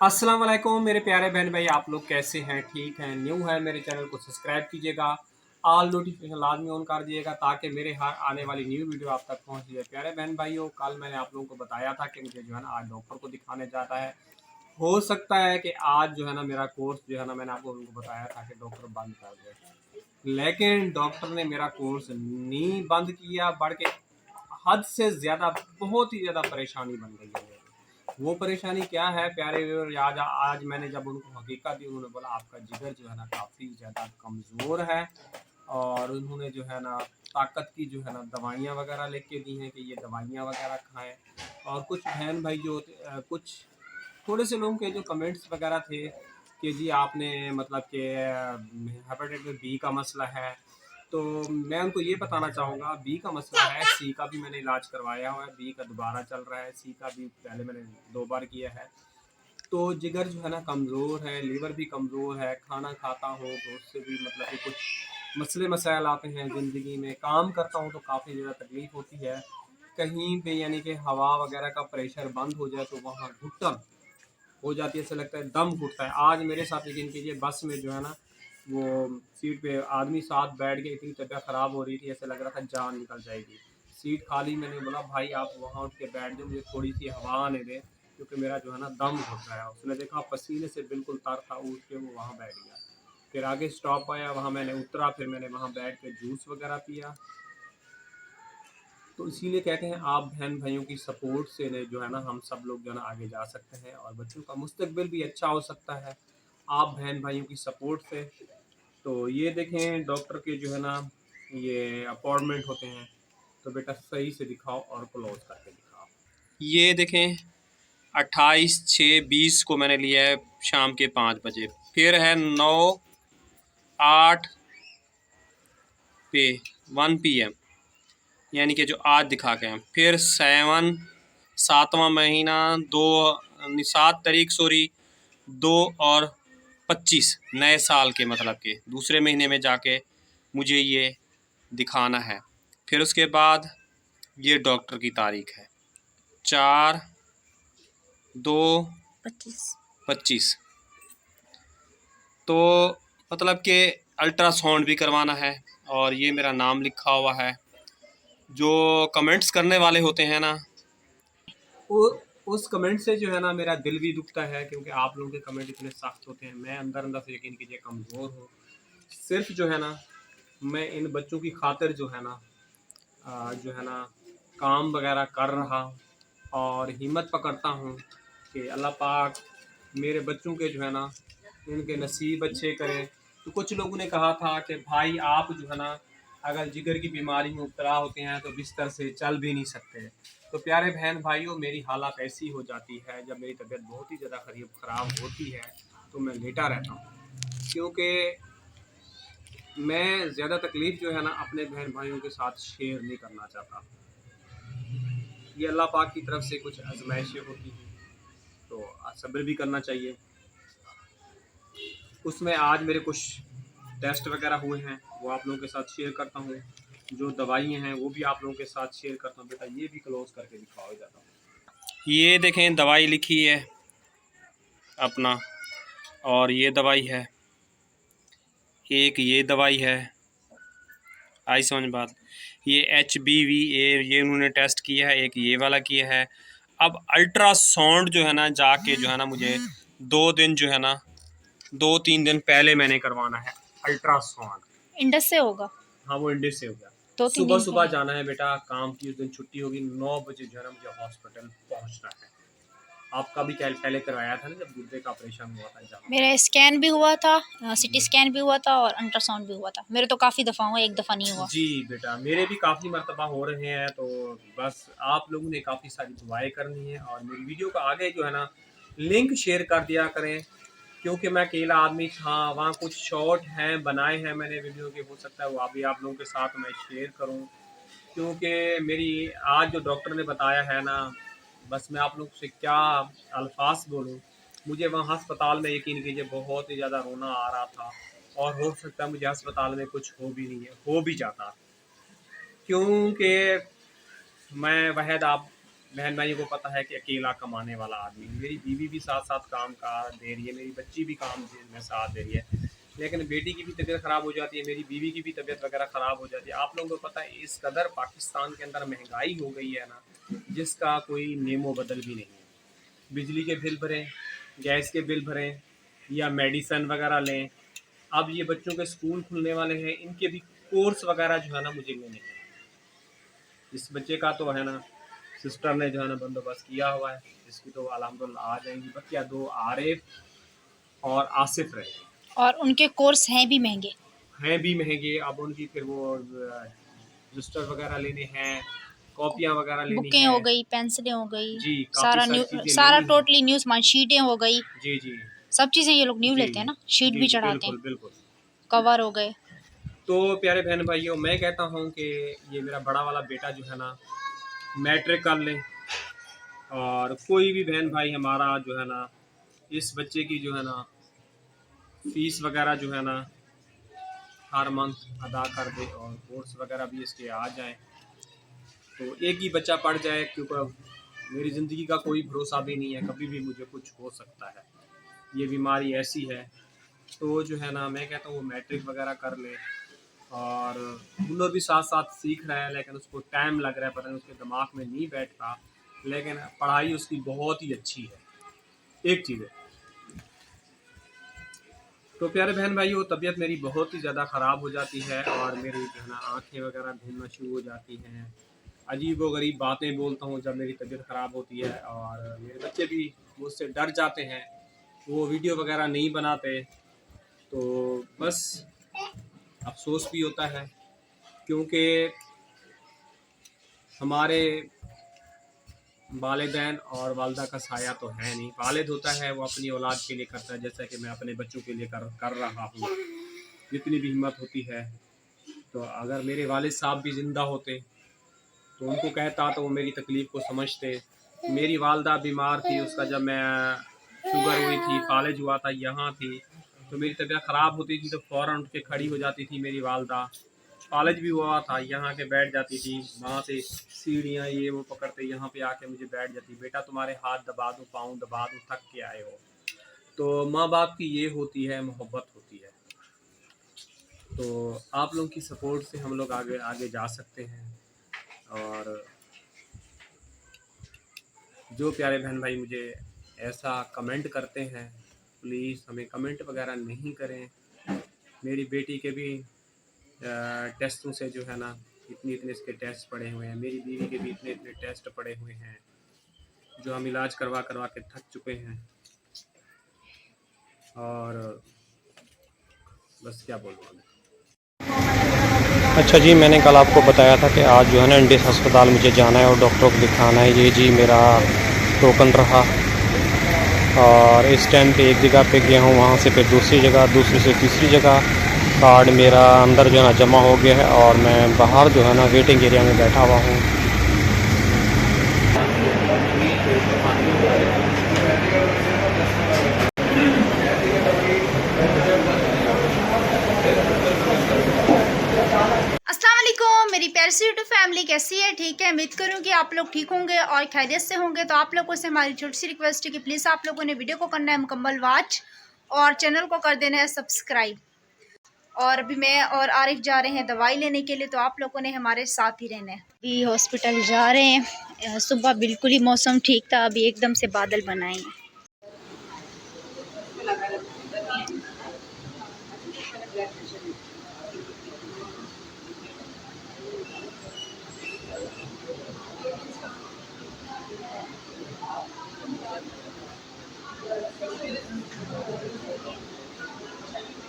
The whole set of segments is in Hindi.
अस्सलाम वालेकुम मेरे प्यारे बहन भाई, आप लोग कैसे हैं? ठीक हैं? न्यू है मेरे चैनल को सब्सक्राइब कीजिएगा, ऑल नोटिफिकेशन लाजमी ऑन कर दीजिएगा ताकि मेरे हर आने वाली न्यू वीडियो आप तक पहुंच जाए। प्यारे बहन भाइयों, कल मैंने आप लोगों को बताया था कि मुझे जो है ना आज डॉक्टर को दिखाने जाता है। हो सकता है कि आज जो है ना मेरा कोर्स जो है ना मैंने आपको उनको बताया था कि डॉक्टर बंद कर दे, लेकिन डॉक्टर ने मेरा कोर्स नहीं बंद किया, बढ़ के हद से ज़्यादा बहुत ही ज़्यादा परेशानी बन गई है मेरी। वो परेशानी क्या है प्यारे व्यूअर, आज आज मैंने जब उनको हकीकत दी, उन्होंने बोला आपका जिगर जो है ना काफ़ी ज़्यादा कमज़ोर है, और उन्होंने जो है ना ताकत की जो है ना दवाइयाँ वगैरह लेके दी हैं कि ये दवाइयाँ वगैरह खाएं। और कुछ बहन भाई जो कुछ थोड़े से लोगों के जो कमेंट्स वगैरह थे कि जी आपने मतलब कि हेपेटाइटिस बी का मसला है, तो मैं उनको ये बताना चाहूँगा बी का मसला है, सी का भी मैंने इलाज करवाया हुआ है, बी का दोबारा चल रहा है, सी का भी पहले मैंने 2 बार किया है। तो जिगर जो है ना कमज़ोर है, लीवर भी कमज़ोर है, खाना खाता हूँ तो उससे भी मतलब कि कुछ मसले मसाइल आते हैं ज़िंदगी में, काम करता हूँ तो काफ़ी ज़्यादा तकलीफ़ होती है। कहीं पे यानी कि हवा वगैरह का प्रेशर बंद हो जाए तो वहाँ घुटन हो जाती है, ऐसा लगता है दम घुटता है। आज मेरे साथ यकीन कीजिए बस में जो है ना वो सीट पे आदमी साथ बैठ के इतनी तबीयत ख़राब हो रही थी, ऐसा लग रहा था जान निकल जाएगी। सीट खाली, मैंने बोला भाई आप वहाँ उठ के बैठ जाओ, मुझे थोड़ी सी हवा आने दें क्योंकि मेरा जो है ना दम घुट रहा है। उसने देखा पसीने से बिल्कुल तर था, उठ के वो वहाँ बैठ गया। फिर आगे स्टॉप आया, वहाँ मैंने उतरा, फिर मैंने वहाँ बैठ के जूस वगैरह पिया। तो इसीलिए कहते हैं आप बहन भाइयों की सपोर्ट से ने जो है ना हम सब लोग जो है ना आगे जा सकते हैं और बच्चों का मुस्तकबिल भी अच्छा हो सकता है आप बहन भाइयों की सपोर्ट से। तो ये देखें डॉक्टर के जो है ना ये अपॉइंटमेंट होते हैं, तो बेटा सही से दिखाओ और क्लोज करके दिखाओ। ये देखें 28/6/20 को मैंने लिया है शाम के 5 बजे, फिर है 9/8 पे 1 PM, यानी कि जो आज दिखा के हैं, फिर 7वां महीना 7 तारीख सॉरी 2/25 नए साल के मतलब के दूसरे महीने में जाके मुझे ये दिखाना है। फिर उसके बाद ये डॉक्टर की तारीख है 4/2/25। तो मतलब कि अल्ट्रासाउंड भी करवाना है, और ये मेरा नाम लिखा हुआ है। जो कमेंट्स करने वाले होते हैं ना, वो उस कमेंट से जो है ना मेरा दिल भी दुखता है क्योंकि आप लोगों के कमेंट इतने सख्त होते हैं। मैं अंदर अंदर से यकीन कीजिए कमज़ोर हूँ, सिर्फ जो है ना मैं इन बच्चों की खातिर जो है ना जो है ना काम वगैरह कर रहा हूँ और हिम्मत पकड़ता हूँ कि अल्लाह पाक मेरे बच्चों के जो है ना उनके नसीब अच्छे करे। तो कुछ लोगों ने कहा था कि भाई आप जो है ना अगर जिगर की बीमारी में मुब्तला होते हैं तो बिस्तर से चल भी नहीं सकते। तो प्यारे बहन भाइयों, मेरी हालत ऐसी हो जाती है जब मेरी तबीयत बहुत ही ज़्यादा ख़राब होती है तो मैं लेटा रहता हूँ, क्योंकि मैं ज़्यादा तकलीफ़ जो है ना अपने बहन भाइयों के साथ शेयर नहीं करना चाहता। ये अल्लाह पाक की तरफ से कुछ आजमाइशें होती हैं, तो सब्र भी करना चाहिए। उसमें आज मेरे कुछ टेस्ट वगैरह हुए हैं, वो आप लोगों के साथ शेयर करता हूँ। जो दवाइयाँ हैं वो भी आप लोगों के साथ शेयर करता हूँ। बेटा ये भी क्लोज करके दिखाओ जाता हूँ। ये देखें दवाई लिखी है अपना, और ये दवाई है, एक ये दवाई है, आई समझ बात। ये HbA ये उन्होंने टेस्ट किया है, एक ये वाला किया है। अब अल्ट्रासाउंड जो है ना जाके जो है ना मुझे 2 दिन जो है ना 2-3 दिन पहले मैंने करवाना है अल्ट्रासाउंड। इंडस से होगा। हाँ वो इंडिस से हो गया। दो तीन सुबह दिन सुबह पहले जाना है बेटा, काम की उस दिन छुट्टी होगी, 9 बजे जो है ना मुझे हॉस्पिटल पहुंचना है। आपका भी क्या पहले करवाया था ना जब गुर्दे का ऑपरेशन हुआ था जहाँ? मेरा स्कैन भी हुआ था, सिटी स्कैन भी हुआ था और अल्ट्रासाउंड भी हुआ था। मेरे तो काफ़ी दफ़ा हुआ, एक दफ़ा नहीं हुआ। जी बेटा, मेरे भी काफ़ी मरतबा हो रहे हैं। तो बस आप लोगों ने काफ़ी सारी दुआएं करनी है और मेरी वीडियो का आगे जो है ना लिंक शेयर कर दिया करें, क्योंकि मैं अकेला आदमी था। वहाँ कुछ शॉर्ट हैं बनाए हैं मैंने वीडियो के, हो सकता है वो अभी आप लोगों के साथ मैं शेयर करूँ, क्योंकि मेरी आज जो डॉक्टर ने बताया है ना, बस मैं आप लोग से क्या अल्फाज बोलूँ। मुझे वहाँ अस्पताल में यकीन कीजिए बहुत ही ज़्यादा रोना आ रहा था, और हो सकता है मुझे अस्पताल में कुछ हो भी नहीं है, हो भी जाता, क्योंकि मैं वहद आप बहन भाइयों को पता है कि अकेला कमाने वाला आदमी, मेरी बीवी भी साथ साथ काम का दे रही है, मेरी बच्ची भी काम में साथ दे रही है, लेकिन बेटी की भी तबीयत ख़राब हो जाती है, मेरी बीवी की भी तबीयत वगैरह ख़राब हो जाती है। आप लोगों को पता है इस कदर पाकिस्तान के अंदर महंगाई हो गई है ना, जिसका कोई नेमो बदल भी नहीं है। बिजली के बिल भरें, गैस के बिल भरें या मेडिसन वगैरह लें। अब ये बच्चों के स्कूल खुलने वाले हैं, इनके भी कोर्स वगैरह जो है ना मुझे लेने हैं। इस बच्चे का तो है ना सिस्टर ने जो है ना बंदोबस्त किया हुआ है, इसकी तो अल्हम्दुलिल्लाह आ जाएंगी। बच्चियाँ 2 आरिफ और आसिफ रहे और उनके कोर्स हैं भी महंगे। हैं भी महंगे। अब उनकी फिर वो रजिस्टर वगैरह लेने हैं, कॉपियाँ वगैरह लेनी बुकें हो है। गई, पेंसिलें हो गई, जी, काफ़ी सारी चीज़ें सारा लेनी हैं। टोटली न्यूज़ शीटें हो गई, जी, जी। सब चीज़ें ये लोग न्यू जी, लेते हैं ना, शीट जी, भी जी, चढ़ाते हैं, बिल्कुल, बिल्कुल। कवर हो गए। तो प्यारे बहन भाइयों, मैं कहता हूँ कि ये मेरा बड़ा वाला बेटा जो है ना मैट्रिक कर ले, और कोई भी बहन भाई हमारा जो है ना इस बच्चे की जो है ना फीस वगैरह जो है ना हर मंथ अदा कर दे और कोर्स वगैरह भी इसके आ जाए, तो एक ही बच्चा पढ़ जाए, क्योंकि मेरी ज़िंदगी का कोई भरोसा भी नहीं है, कभी भी मुझे कुछ हो सकता है। ये बीमारी ऐसी है, तो जो है ना मैं कहता हूँ वो मैट्रिक वगैरह कर ले। और हुनर भी साथ साथ सीख रहा है, लेकिन उसको टाइम लग रहा है, पता नहीं उसके दिमाग में नहीं बैठ रहा, लेकिन पढ़ाई उसकी बहुत ही अच्छी है। एक चीज़ है, तो प्यारे बहन भाइयों, तबीयत मेरी बहुत ही ज़्यादा ख़राब हो जाती है और मेरी जो है ना आँखें वगैरह घूमना शुरू हो जाती हैं। अजीब व गरीब बातें बोलता हूँ जब मेरी तबीयत ख़राब होती है, और मेरे बच्चे भी मुझसे डर जाते हैं, वो वीडियो वगैरह नहीं बनाते। तो बस अफसोस भी होता है, क्योंकि हमारे वालिदैन और वालदा का साया तो है नहीं। वालिद होता है वो अपनी औलाद के लिए करता है, जैसा कि मैं अपने बच्चों के लिए कर रहा हूँ, जितनी भी हिम्मत होती है। तो अगर मेरे वालिद साहब भी ज़िंदा होते तो उनको कहता तो वो मेरी तकलीफ़ को समझते। मेरी वालदा बीमार थी, उसका जब मैं शुगर हुई थी, फालिज हुआ था, यहाँ थी, तो मेरी तबीयत ख़राब होती थी तो फ़ौरन उठ के खड़ी हो जाती थी मेरी वालदा। फालिज भी हुआ था, यहाँ के बैठ जाती थी, वहाँ से सीढ़ियाँ ये वो पकड़ते यहाँ पे आके मुझे बैठ जाती, बेटा तुम्हारे हाथ दबा दूँ, पाँव दबा दूँ, थक के आए हो। तो माँ बाप की ये होती है मोहब्बत होती है। तो आप लोगों की सपोर्ट से हम लोग आगे आगे जा सकते हैं। और जो प्यारे बहन भाई मुझे ऐसा कमेंट करते हैं, प्लीज़ हमें कमेंट वगैरह नहीं करें। मेरी बेटी के भी टेस्टों से जो है ना इतने इतने इसके टेस्ट पड़े हुए हैं, मेरी बीवी के भी इतने इतने टेस्ट पड़े हुए हैं, जो हम इलाज करवा करवा के थक चुके हैं। और बस क्या बोलूँ मैं। अच्छा जी, मैंने कल आपको बताया था कि आज जो है ना इंडिस अस्पताल मुझे जाना है और डॉक्टर को दिखाना है। ये जी मेरा टोकन रहा, और इस टाइम पे एक जगह पे गया हूँ, वहाँ से फिर दूसरी जगह, दूसरी से तीसरी जगह। कार्ड मेरा अंदर जो है ना जमा हो गया है और मैं बाहर जो है ना वेटिंग एरिया में बैठा हुआ हूँ। अस्सलाम वालेकुम मेरी प्यारी सी यूट्यूब फैमिली, कैसी है? ठीक है, उम्मीद करूँ कि आप लोग ठीक होंगे और खैरियत से होंगे। तो आप लोगों से हमारी छोटी सी रिक्वेस्ट है कि प्लीज़ आप लोगों ने वीडियो को करना है मुकम्मल वॉच और चैनल को कर देना है सब्सक्राइब। और अभी मैं और आरिफ जा रहे हैं दवाई लेने के लिए, तो आप लोगों ने हमारे साथ ही रहना है। अभी हॉस्पिटल जा रहे हैं। सुबह बिल्कुल ही मौसम ठीक था, अभी एकदम से बादल बनाए हैं।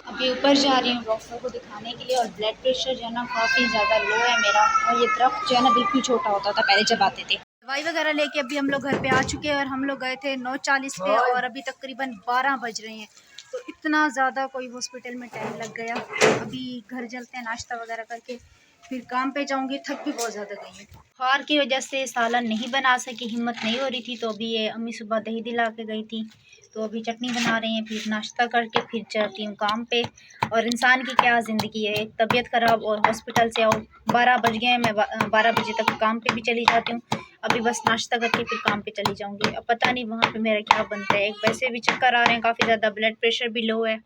अभी ऊपर जा रही हूँ डॉक्टर को दिखाने के लिए, और ब्लड प्रेशर जो है ना काफ़ी ज़्यादा लो है मेरा, और ये दर्द जो है ना बिल्कुल छोटा होता था पहले जब आते थे। दवाई वगैरह लेके अभी हम लोग घर पे आ चुके हैं, और हम लोग गए थे 9:40 पे और अभी तकरीबन 12 बज रहे हैं। तो इतना ज़्यादा कोई हॉस्पिटल में टाइम लग गया। अभी घर चलते हैं नाश्ता वगैरह करके, फिर काम पे जाऊंगी। थक भी बहुत ज़्यादा गई है, बुखार की वजह से सालन नहीं बना सकी, हिम्मत नहीं हो रही थी। तो अभी ये अम्मी सुबह दही दिला के गई थी, तो अभी चटनी बना रही हैं, फिर नाश्ता करके फिर जाती हूँ काम पे। और इंसान की क्या ज़िंदगी है, एक तबीयत ख़राब और हॉस्पिटल से आओ, 12 बज गए हैं, मैं 12 बजे तक काम पे भी चली जाती हूँ। अभी बस नाश्ता करके फिर काम पे चली जाऊँगी। अब पता नहीं वहाँ पे मेरा क्या बनता है। वैसे भी चक्कर आ रहे हैं काफ़ी ज़्यादा, ब्लड प्रेशर भी लो है।